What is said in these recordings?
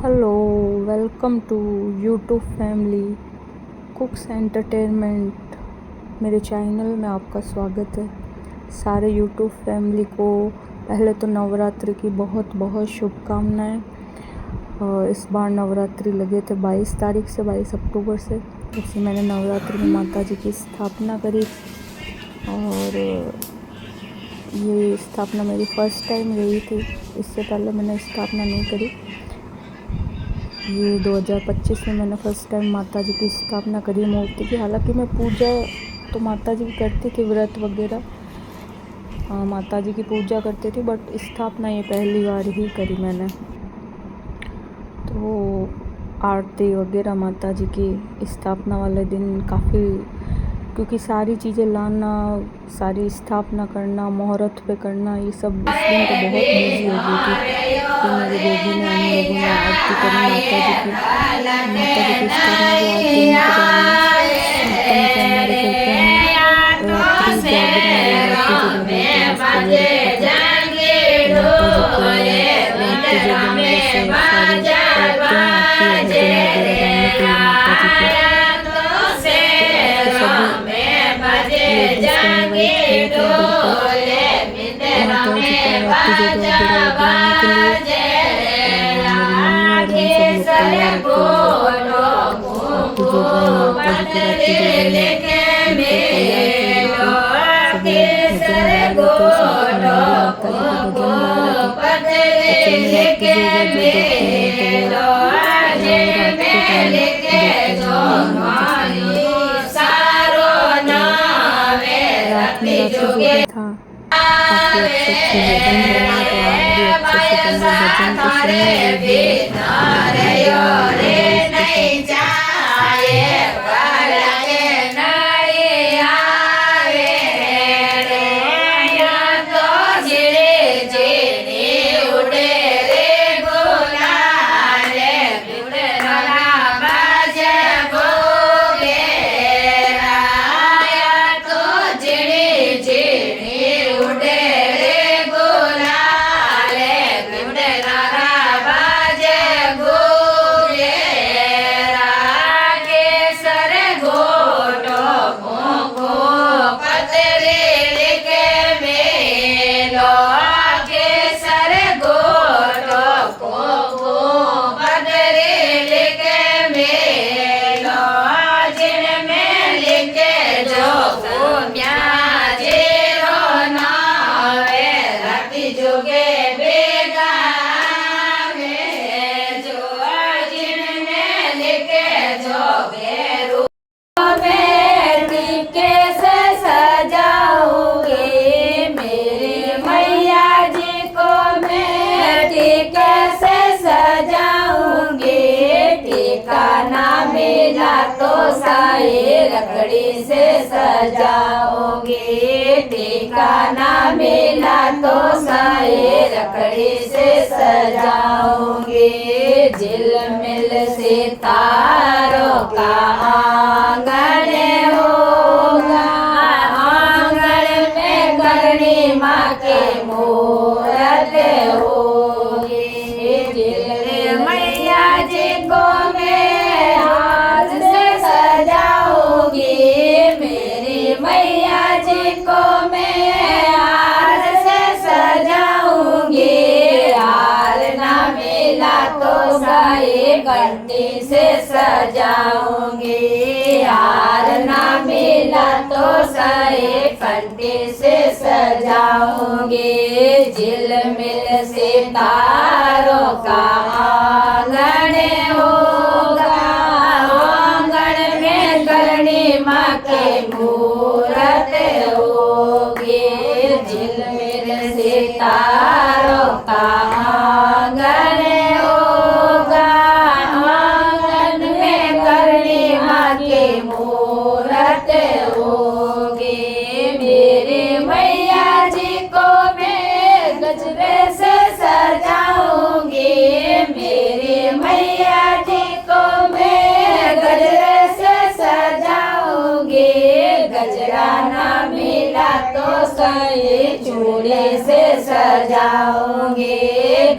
Hello, welcome to YouTube family cooks entertainment. मेरे channel में आपका स्वागत है। सारे यूट्यूब फैमिली को पहले तो नवरात्रि की बहुत बहुत शुभकामनाएं। इस बार नवरात्रि लगे थे 22 तारीख से 22 अक्टूबर से, जब से मैंने नवरात्रि में माता जी की स्थापना करी। और ये स्थापना मेरी फर्स्ट टाइम रही थी, इससे पहले मैंने स्थापना नहीं करी। ये 2025 में मैंने फर्स्ट टाइम माता जी की स्थापना करी मूर्ति की। हालांकि मैं पूजा तो माता जी की करती थी, व्रत वगैरह माता जी की पूजा करती थी, बट स्थापना ये पहली बार ही करी मैंने। तो आरती वगैरह माता जी की स्थापना वाले दिन काफ़ी, क्योंकि सारी चीज़ें लाना, सारी स्थापना करना, मुहूर्त पे करना, ये सब इस दिन तो बहुत बिजी हो गई थी। फिर मेरी बेबी ने, हम लोगों ने आरती करी माता जी की। स्थापना की आरती के बाद में स्थापन को हमारे घर पे हम रात्रि जागरण या रात्रि जगह बोलते हैं, जिसको वो रखा था। माता जी के रात्रि जगह में जैसे सारी औरतें आती है भजन वगैरह गाने के लिए माता जी के, तो सभी लेडीज को इनवाइट किया था घर पर माता जी का रात्रि जगह वगैरह लगाने के लिए। मेरी मम्मी और हम सब लोग तैयार होते हुए रात्रि जगह माता जी के रात्रि जगह में तैयार थे, सब लोग भजन गा रहे थे, साथ में माता जी के भजन गा रहे थे। एक्चुअली रात्रि जगह जो देखते हैं तो वो रात के टाइम देखते हैं, रात में रात्रि जगह था। काफ़ी अच्छे अच्छे भजन बने, तो आप भी अच्छे से पहले भजन को सुनिए वीडियो। लकड़ी से सजाओगे, ठिकाना मिला तो साए लकड़ी से सजाओगे। झिलमिल सितारों का आंगन होगा, आंगन में करनी माँ के मूरत होगी। झिलमिल मैया जी को मैं हाथ से सजाऊंगी, मेरी मैया जी को मैं हार से सजाऊंगी। हार ना मिला तो साए घंटी से सजाऊंगी, हार ना मिला तो साए घंटी से सजाऊंगी। झिलमिल सितारों का आंगन होगा, आंगन में करनी माँ के मूरत होगी। झिलमिल सितारों का आंगन होगा, आंगन में करनी माँ के मूरत होगी। मेरी मैया जी को मैं गजरे से सजाऊंगी, मेरी मैया जी को मैं गजरे से सजाऊंगी। गजरा ना मिला तो सही चूड़ी जोड़े से सजाओगे,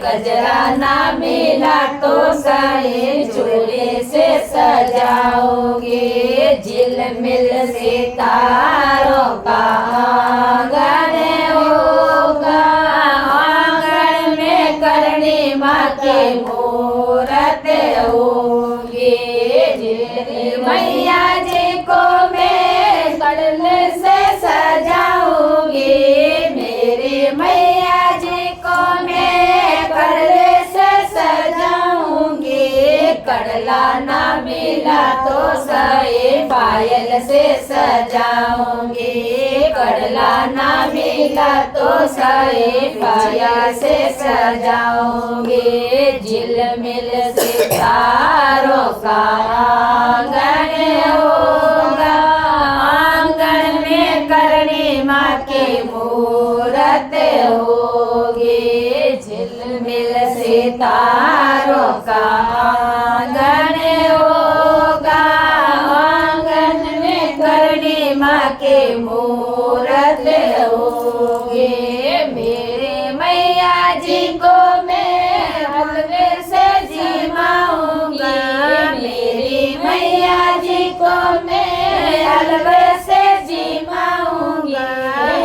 गजरा ना मिला तो सही जोड़े से सजाओगे। झिलमिल सितारों का आंगन होगा, आंगन में करणी माँ की मूरत होगी। मैया जी को मैं कड़ले से सजाऊंगी, मेरी मैया जी को मैं कड़ले से सजाऊंगी। कड़ला ना मिला तो सही पायल से सजाऊंगी, कड़ला ना मिला तो सही पायल से सजाऊंगी। झिलमिल सितारों का आंगन होगा, आंगन में करणी माँ की मूरत होगी। झिलमिल सितारों का आंगन होगा, आंगन में करणी माँ की मूरत होगी। मेरे मैया जी को मैं हलवे से जिमाऊंगी, मेरी मैया जी को मैं हलवे से जिमाऊंगी।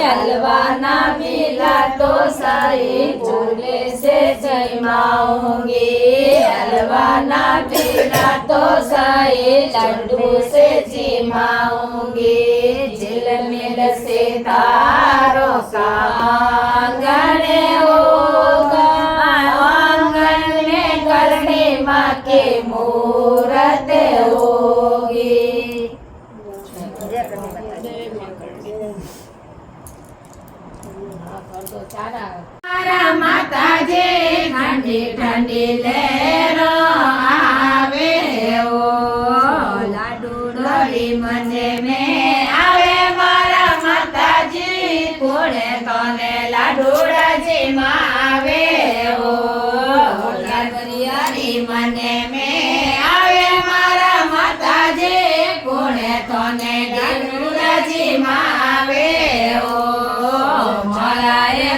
हलवा ना मिला तो सही झूले से जिमाऊंगी, हलवा ना मिला तो सही लड्डू से जिमाऊंगी। झिलमिल सितारों का आंगन होगा, आंगन में करणी माँ की मूरत होगी। मारा माता जी ठंडी ठंडी लहरों आवे हो, लाडू डोली मने में आवे मारा माता जी, कोड़े तोने लाडूड़ा जी मावे हो। लागरियारी मने में आवे मारा माता जी, कोड़े तोने लाडूड़ा जी मावे हो।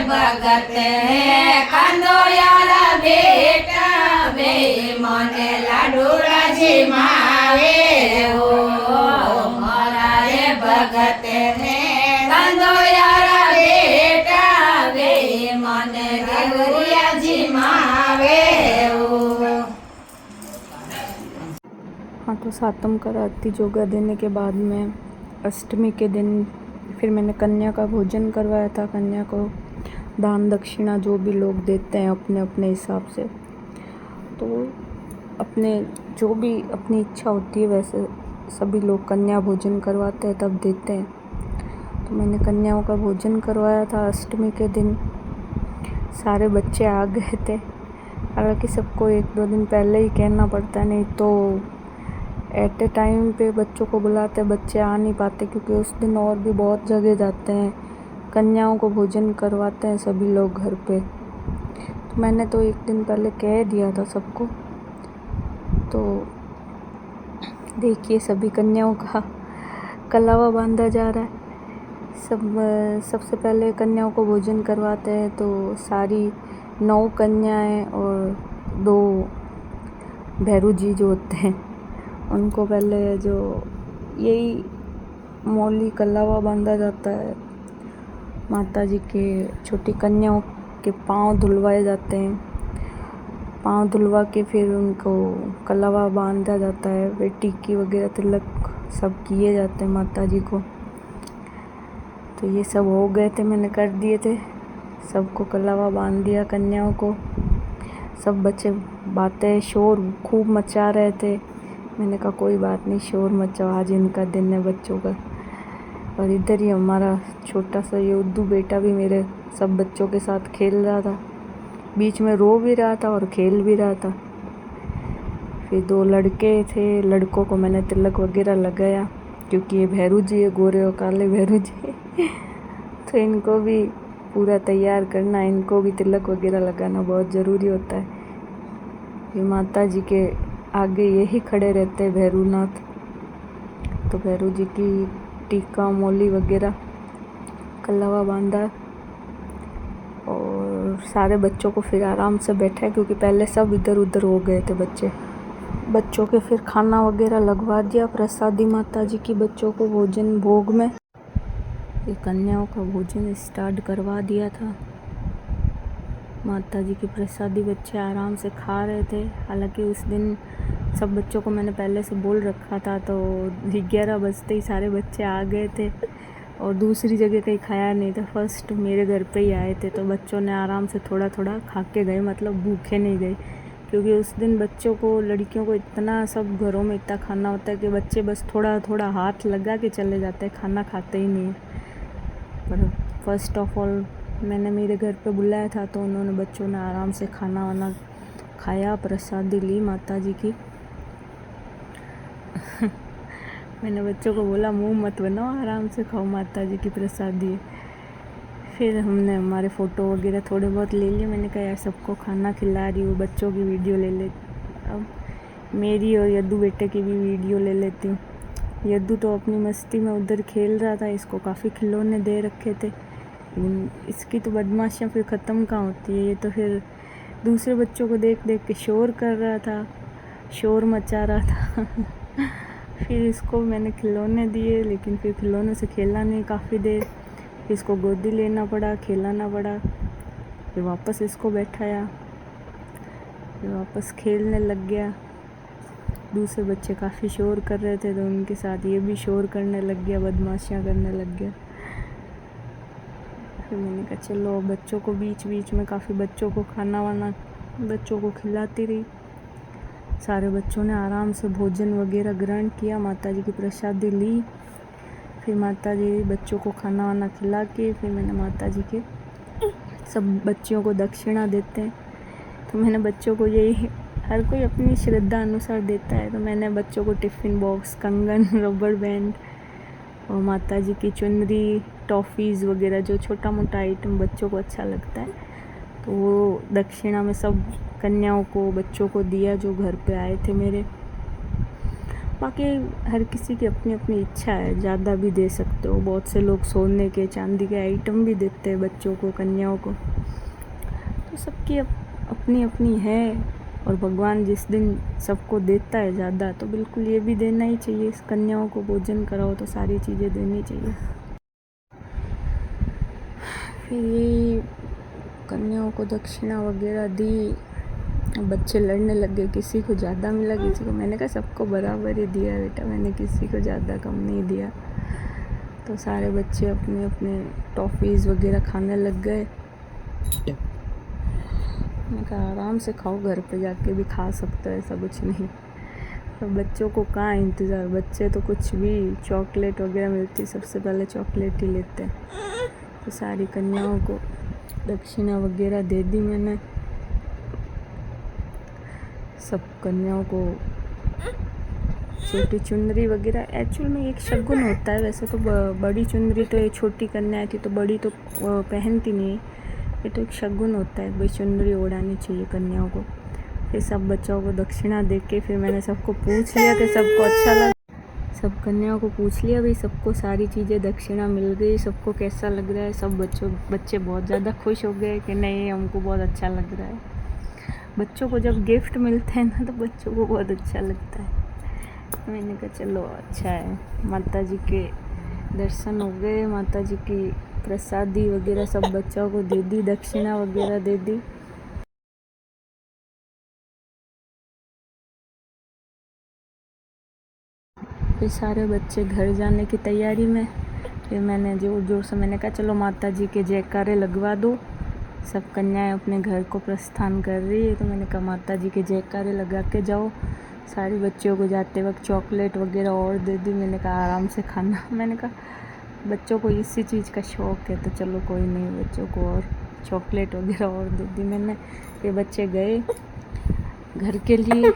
भगत कंदो यारा बेटा बे मने लाडूड़ा जी मावे हो। मारा रे भगत ने कंदो यारा बेटा बे मने लाडूड़ा जी मावे हो। हाँ, तो सातम का आरती जोगा देने के बाद में अष्टमी के दिन फिर मैंने कन्या का भोजन करवाया था। कन्या को दान दक्षिणा जो भी लोग देते हैं अपने अपने हिसाब से, तो अपने जो भी अपनी इच्छा होती है वैसे सभी लोग कन्या भोजन करवाते हैं तब देते हैं। तो मैंने कन्याओं का भोजन करवाया था अष्टमी के दिन। सारे बच्चे आ गए थे, हालांकि सबको 1-2 दिन पहले ही कहना पड़ता है, नहीं तो एट ए टाइम पे बच्चों को बुलाते बच्चे आ नहीं पाते, क्योंकि उस दिन और भी बहुत जगह जाते हैं, कन्याओं को भोजन करवाते हैं सभी लोग घर पे। तो मैंने तो 1 दिन पहले कह दिया था सबको। तो देखिए सभी कन्याओं का कलावा बांधा जा रहा है। सबसे पहले कन्याओं को भोजन करवाते हैं, तो सारी 9 कन्याएं और 2 भैरू जी जो होते हैं उनको पहले जो यही मौली कलावा बांधा जाता है। माता जी के छोटी कन्याओं के पाँव धुलवाए जाते हैं, पाँव धुलवा के फिर उनको कलावा बांधा जाता है। वे टिक्की वगैरह तिलक सब किए जाते हैं माता जी को। तो ये सब हो गए थे, मैंने कर दिए थे, सबको कलावा बांध दिया कन्याओं को। सब बच्चे बातें शोर खूब मचा रहे थे। मैंने कहा कोई बात नहीं, शोर मचाओ, आज इनका दिन है बच्चों का। और इधर ही हमारा छोटा सा ये उद्दू बेटा भी मेरे सब बच्चों के साथ खेल रहा था, बीच में रो भी रहा था और खेल भी रहा था। फिर 2 लड़के थे, लड़कों को मैंने तिलक वगैरह लगाया, क्योंकि ये भैरू जी है, गोरे और काले भैरू जी तो इनको भी पूरा तैयार करना, इनको भी तिलक वगैरह लगाना बहुत ज़रूरी होता है। ये माता जी के आगे यही खड़े रहते हैं भैरूनाथ, तो भैरू जी की टीका मौली वगैरह कलावा बांधा। सारे बच्चों को फिर आराम से बैठा है, क्योंकि पहले सब इधर उधर हो गए थे बच्चों के। फिर खाना वगैरह लगवा दिया, प्रसादी माता जी की बच्चों को भोजन भोग में, ये कन्याओं का भोजन स्टार्ट करवा दिया था। माता जी की प्रसादी बच्चे आराम से खा रहे थे। हालांकि उस दिन सब बच्चों को मैंने पहले से बोल रखा था, तो 11 बजते ही सारे बच्चे आ गए थे और दूसरी जगह कहीं खाया नहीं था। फर्स्ट मेरे घर पे ही आए थे, तो बच्चों ने आराम से थोड़ा थोड़ा खा के गए, मतलब भूखे नहीं गए। क्योंकि उस दिन बच्चों को, लड़कियों को इतना, सब घरों में इतना खाना होता है कि बच्चे बस थोड़ा थोड़ा हाथ लगा के चले जाते हैं, खाना खाते ही नहीं है। पर फर्स्ट ऑफ ऑल मैंने मेरे घर पे बुलाया था, तो उन्होंने, बच्चों ने आराम से खाना वाना खाया, प्रसादी ली माता जी की। मैंने बच्चों को बोला मुंह मत बनाओ, आराम से खाओ, माता जी की प्रसादी है। फिर हमने हमारे फ़ोटो वगैरह थोड़े बहुत ले लिए। मैंने कहा यार सबको खाना खिला रही हूँ, बच्चों की वीडियो ले ले, अब मेरी और यद्दू बेटे की भी वीडियो ले लेती हूँ। यद्दू तो अपनी मस्ती में उधर खेल रहा था, इसको काफ़ी खिलौने दे रखे थे, लेकिन इसकी तो बदमाशियाँ फिर ख़त्म कहाँ होती है। ये तो फिर दूसरे बच्चों को देख देख के शोर कर रहा था, शोर मचा रहा था। फिर इसको मैंने खिलौने दिए, लेकिन फिर खिलौने से खेला नहीं काफ़ी देर। फिर इसको गोदी लेना पड़ा, खिलाना पड़ा, फिर वापस इसको बैठाया, फिर वापस खेलने लग गया। दूसरे बच्चे काफ़ी शोर कर रहे थे, तो उनके साथ ये भी शोर करने लग गया, बदमाशियाँ करने लग गया। फिर मैंने कहा चलो, बच्चों को बीच बीच में काफ़ी बच्चों को खाना वाना बच्चों को खिलाती रही। सारे बच्चों ने आराम से भोजन वगैरह ग्रहण किया, माता जी की प्रसादी ली। फिर माता जी बच्चों को खाना वाना खिला के, फिर मैंने माता जी के, सब बच्चियों को दक्षिणा देते हैं, तो मैंने बच्चों को यही, हर कोई अपनी श्रद्धा अनुसार देता है, तो मैंने बच्चों को टिफ़िन बॉक्स, कंगन, रबर बैंड और माता जी की चुनरी, टॉफ़ीज़ वगैरह, जो छोटा मोटा आइटम बच्चों को अच्छा लगता है, तो वो दक्षिणा में सब कन्याओं को, बच्चों को दिया जो घर पे आए थे मेरे। बाकी हर किसी की अपनी अपनी इच्छा है, ज़्यादा भी दे सकते हो। बहुत से लोग सोने के, चांदी के आइटम भी देते हैं बच्चों को, कन्याओं को, तो सबकी अपनी अपनी है। और भगवान जिस दिन सबको देता है ज़्यादा, तो बिल्कुल ये भी देना ही चाहिए। इस कन्याओं को भोजन कराओ तो सारी चीज़ें देनी चाहिए। फिर ये कन्याओं को दक्षिणा वगैरह दी, बच्चे लड़ने लग गए, किसी को ज़्यादा मिला, किसी को, मैंने कहा सबको बराबर ही दिया बेटा, मैंने किसी को ज़्यादा कम नहीं दिया। तो सारे बच्चे अपने अपने टॉफ़ीज़ वगैरह खाने लग गए। मैंने कहा आराम से खाओ, घर पे जाके भी खा सकते हो, ऐसा कुछ नहीं। तो बच्चों को कहाँ इंतज़ार, बच्चे तो कुछ भी, चॉकलेट वगैरह मिलती सबसे पहले चॉकलेट ही लेते हैं। तो सारी कन्याओं को दक्षिणा वगैरह दे दी मैंने, सब कन्याओं को छोटी चुनरी वगैरह। एक्चुअल में एक शगुन होता है, वैसे तो बड़ी चुनरी तो, ये छोटी कन्या थी तो बड़ी तो पहनती नहीं, ये तो एक शगुन होता है, भाई चुनरी ओढ़ानी चाहिए कन्याओं को। फिर सब बच्चों को दक्षिणा दे के, फिर मैंने सबको पूछ लिया कि सबको अच्छा लगा, सब कन्याओं को पूछ लिया भाई सबको सारी चीज़ें दक्षिणा मिल गई, सबको कैसा लग रहा है। सब बच्चे बहुत ज़्यादा खुश हो गए कि नहीं हमको बहुत अच्छा लग रहा है। बच्चों को जब गिफ्ट मिलते हैं ना, तो बच्चों को बहुत अच्छा लगता है। मैंने कहा चलो अच्छा है, माता जी के दर्शन हो गए, माता जी की प्रसादी वगैरह सब बच्चों को दे दी, दक्षिणा वगैरह दे दी। फिर सारे बच्चे घर जाने की तैयारी में। फिर मैंने जोर जोर से मैंने कहा चलो माता जी के जयकारे लगवा दो, सब कन्याएं अपने घर को प्रस्थान कर रही है, तो मैंने कहा माता जी के जयकारे लगा के जाओ। सारे बच्चों को जाते वक्त चॉकलेट वगैरह और दे दी। मैंने कहा आराम से खाना, मैंने कहा बच्चों को इसी चीज़ का शौक़ है, तो चलो कोई नहीं, बच्चों को और चॉकलेट वगैरह और दे दी मैंने। ये बच्चे गए घर के लिए,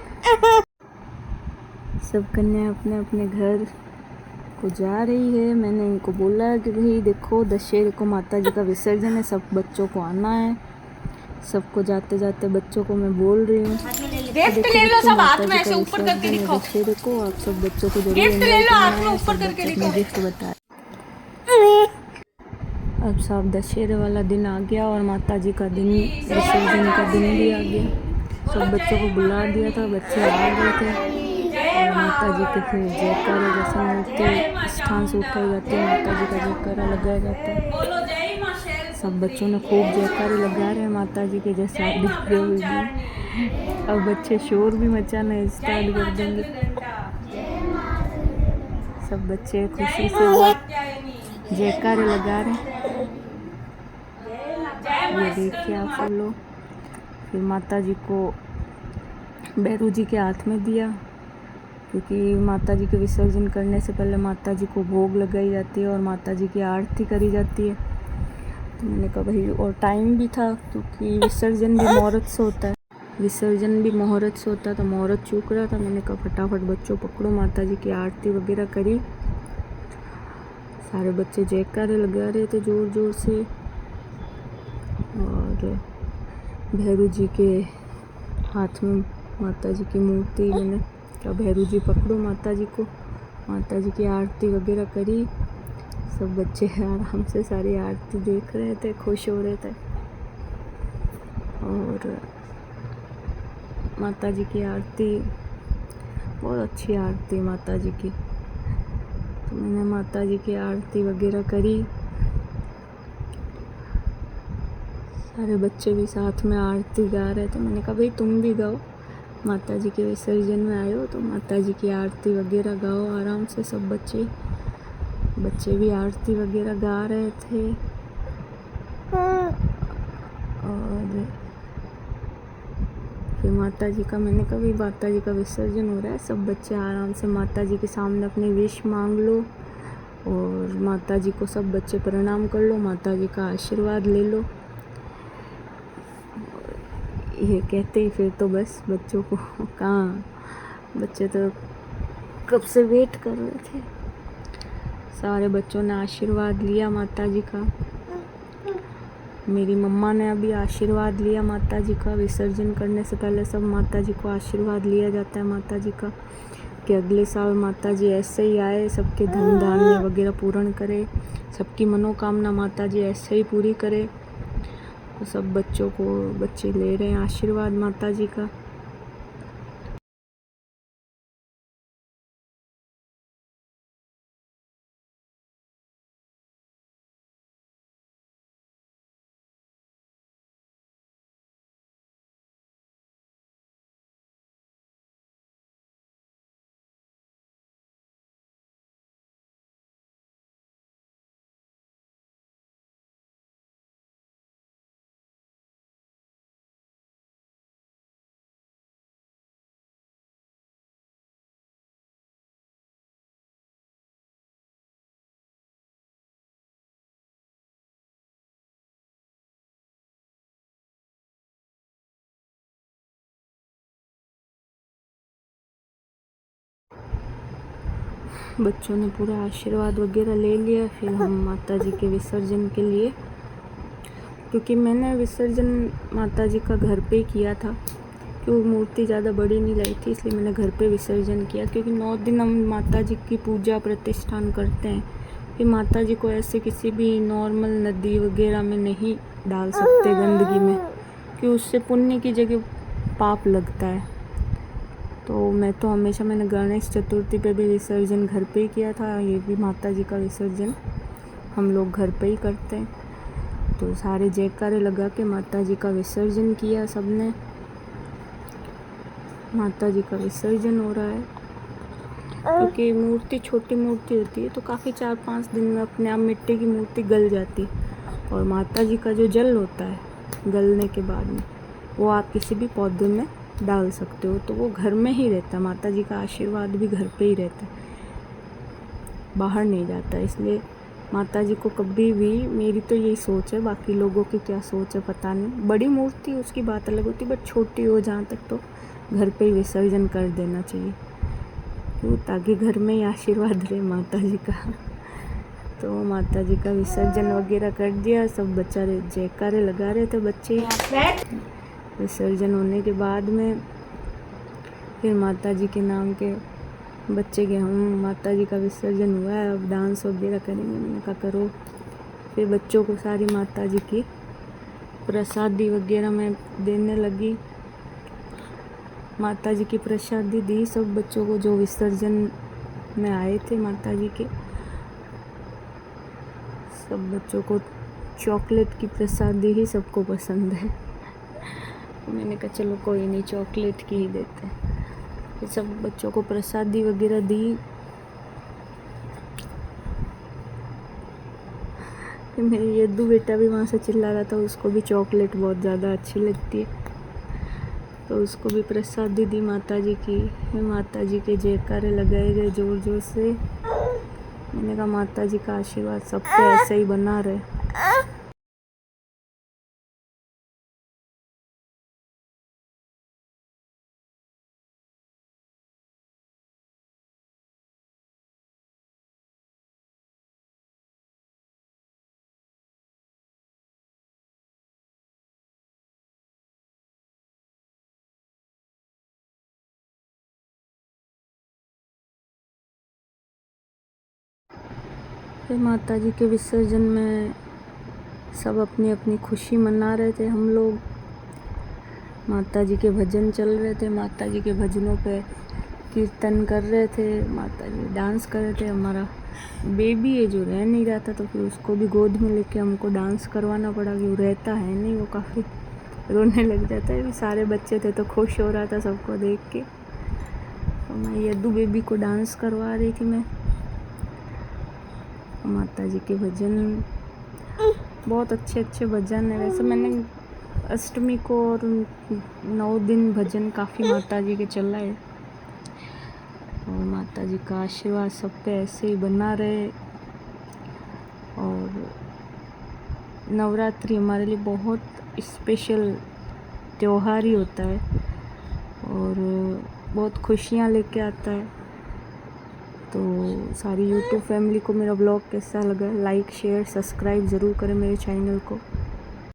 सब कन्या अपने अपने घर को जा रही है। मैंने इनको बोला कि भाई देखो दशहरे को माता जी का विसर्जन है, सब बच्चों को आना है। सबको जाते जाते बच्चों को मैं बोल रही हूँ गिफ्ट ले लो, सब हाथ में ऐसे ऊपर करके दिखाओ। दशहरे को आप सब बच्चों को जरूर गिफ्ट ले लो, हाथ में ऊपर करके दिखाओ। गिफ्ट बताया। अब साहब दशहरे वाला दिन आ गया और माता जी का दिन, विसर्जन का दिन भी आ गया। सब बच्चों को बुला दिया था, बच्चे आ गए थे और माता जी के फिर जयकारे, जैसे मूर्ति स्थान से उठाई जाती है माता जी का जयकारा लगाया जाता है। सब बच्चों ने खूब जयकारे लगा रहे हैं माता जी के, जैसे आप देख रहे होगी। अब बच्चे शोर भी मचाना स्टार्ट कर देंगे। सब बच्चे खुशी से वो जयकारे लगा रहे हैं। ये देखिए आप सब लोग। फिर माता जी को भैरू जी के हाथ में दिया, क्योंकि माता जी के विसर्जन करने से पहले माता जी को भोग लगाई जाती है और माता जी की आरती करी जाती है। तो मैंने कहा भाई, और टाइम भी था क्योंकि विसर्जन भी मुहूर्त से होता है, विसर्जन भी मुहूर्त से होता है, तो मुहूर्त चूक रहा था। मैंने कहा फटाफट बच्चों पकड़ो, माता जी की आरती वगैरह करी। सारे बच्चे जयकारे लगा रहे थे ज़ोर ज़ोर से और भैरू जी के हाथ में माता जी की मूर्ति, मैंने कहा भैरू जी पकड़ो माता जी को। माता जी की आरती वगैरह करी। सब बच्चे आराम से सारी आरती देख रहे थे, खुश हो रहे थे। और माता जी की आरती बहुत अच्छी आरती माता जी की। तो मैंने माता जी की आरती वगैरह करी। सारे बच्चे भी साथ में आरती गा रहे थे। मैंने कहा भाई तुम भी गाओ, माता जी के विसर्जन में आए हो तो माता जी की आरती वगैरह गाओ आराम से। सब बच्चे भी आरती वगैरह गा रहे थे। और फिर माता जी का, मैंने कहा भाई माता जी का विसर्जन हो रहा है, सब बच्चे आराम से माता जी के सामने अपनी विश मांग लो और माता जी को सब बच्चे प्रणाम कर लो, माता जी का आशीर्वाद ले लो। ये कहते ही फिर तो बस बच्चों को कहाँ, बच्चे तो कब से वेट कर रहे थे। सारे बच्चों ने आशीर्वाद लिया माता जी का। मेरी मम्मा ने अभी आशीर्वाद लिया माता जी का। विसर्जन करने से पहले सब माता जी को आशीर्वाद लिया जाता है माता जी का, कि अगले साल माता जी ऐसे ही आए, सबके धन धान्य वगैरह पूर्ण करे, सबकी मनोकामना माता जी ऐसे ही पूरी करे। तो सब बच्चे ले रहे हैं आशीर्वाद माता जी का। बच्चों ने पूरा आशीर्वाद वगैरह ले लिया। फिर हम माता जी के विसर्जन के लिए, क्योंकि मैंने विसर्जन माता जी का घर पे किया था, क्योंकि मूर्ति ज़्यादा बड़ी नहीं लाई थी, इसलिए मैंने घर पे विसर्जन किया। क्योंकि 9 दिन हम माता जी की पूजा प्रतिष्ठान करते हैं, फिर माता जी को ऐसे किसी भी नॉर्मल नदी वगैरह में नहीं डाल सकते, गंदगी में, कि उससे पुण्य की जगह पाप लगता है। तो मैंने गणेश चतुर्थी पे भी विसर्जन घर पे ही किया था। ये भी माता जी का विसर्जन हम लोग घर पे ही करते हैं। तो सारे जयकारे लगा के माता जी का विसर्जन किया सबने। माता जी का विसर्जन हो रहा है, क्योंकि मूर्ति छोटी मूर्ति होती है तो काफ़ी 4-5 दिन में अपने आप मिट्टी की मूर्ति गल जाती है। और माता जी का जो जल होता है गलने के बाद में, वो आप किसी भी पौधे में डाल सकते हो, तो वो घर में ही रहता है। माता जी का आशीर्वाद भी घर पे ही रहता है, बाहर नहीं जाता। इसलिए माता जी को कभी भी, मेरी तो यही सोच है, बाकी लोगों की क्या सोच है पता नहीं, बड़ी मूर्ति उसकी बात अलग होती, बट छोटी हो जहाँ तक तो घर पे ही विसर्जन कर देना चाहिए, क्यों, ताकि घर में ही आशीर्वाद रहे माता जी का। तो माता जी का विसर्जन वगैरह कर दिया। सब बेचारे जयकारे लगा रहे थे बच्चे। विसर्जन होने के बाद में फिर माता जी के नाम के बच्चे के, हम माता जी का विसर्जन हुआ है, अब डांस वगैरह करेंगे। मैंने कहा करो। फिर बच्चों को सारी माता जी की प्रसादी वगैरह मैं देने लगी। माता जी की प्रसादी दी सब बच्चों को जो विसर्जन में आए थे माता जी के। सब बच्चों को चॉकलेट की प्रसादी ही सबको पसंद है। मैंने कहा चलो कोई नहीं, चॉकलेट की ही देते हैं। फिर सब बच्चों को प्रसादी वगैरह दी। मेरी यद्दू बेटा भी वहाँ से चिल्ला रहा था, उसको भी चॉकलेट बहुत ज़्यादा अच्छी लगती है, तो उसको भी प्रसादी दी माता जी की। फिर माता जी के जयकारे लगाए गए जोर जोर से। मैंने कहा माता जी का आशीर्वाद सब पे ऐसे ही बना रहे। फिर माता जी के विसर्जन में सब अपनी अपनी खुशी मना रहे थे। हम लोग माता जी के भजन चल रहे थे, माता जी के भजनों पे कीर्तन कर रहे थे, माता जी डांस कर रहे थे। हमारा बेबी है जो रह नहीं रहा था, तो फिर उसको भी गोद में लेके हमको डांस करवाना पड़ा कि वो रहता है नहीं, वो काफ़ी रोने लग जाता है। सारे बच्चे थे तो खुश हो रहा था सबको देख के। तो मैं यद्दू बेबी को डांस करवा रही थी मैं। माता जी के भजन बहुत अच्छे अच्छे भजन है। वैसे मैंने अष्टमी को और 9 दिन भजन काफ़ी माता जी के चलाए, और माता जी का आशीर्वाद सब पे ऐसे ही बना रहे। और नवरात्रि हमारे लिए बहुत स्पेशल त्योहार ही होता है और बहुत खुशियाँ लेके आता है। तो सारी यूट्यूब फैमिली को मेरा ब्लॉग कैसा लगा, लाइक शेयर सब्सक्राइब ज़रूर करें मेरे चैनल को।